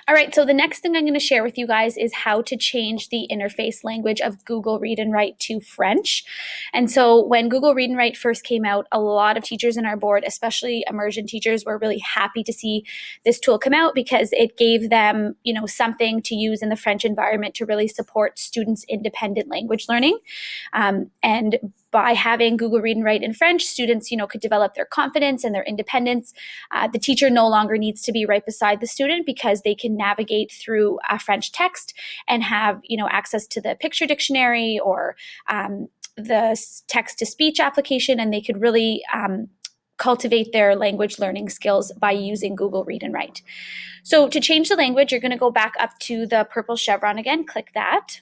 All right, so the next thing I'm going to share with you guys is how to change the interface language of Google Read and Write to French. And so when Google Read and Write first came out, a lot of teachers in our board, especially immersion teachers, were really happy to see this tool come out because it gave them, something to use in the French environment to really support students' independent language learning. And by having Google Read and Write in French, students, could develop their confidence and their independence. The teacher no longer needs to be right beside the student because they can navigate through a French text and have, access to the picture dictionary or the text-to-speech application, and they could really cultivate their language learning skills by using Google Read and Write. So to change the language, you're going to go back up to the purple chevron again, click that,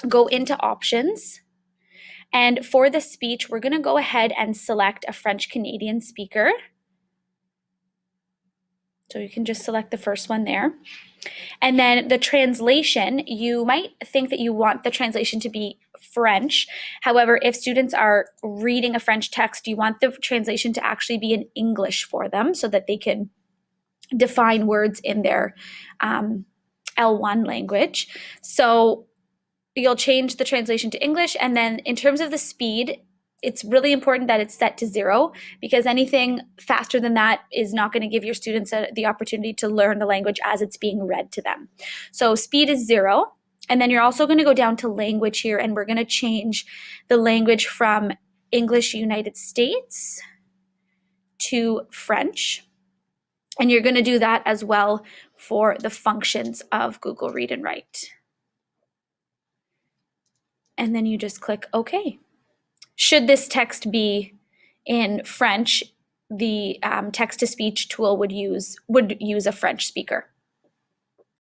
go into options. And for the speech, we're going to go ahead and select a French Canadian speaker. So you can just select the first one there. And then the translation, you might think that you want the translation to be French. However, if students are reading a French text, you want the translation to actually be in English for them so that they can define words in their L1 language. So you'll change the translation to English. And then in terms of the speed, it's really important that it's set to 0 because anything faster than that is not going to give your students the opportunity to learn the language as it's being read to them. So speed is 0. And then you're also going to go down to language here, and we're going to change the language from English United States to French. And you're going to do that as well for the functions of Google Read and Write. And then you just click OK. Should this text be in French, the text-to-speech tool would use a French speaker.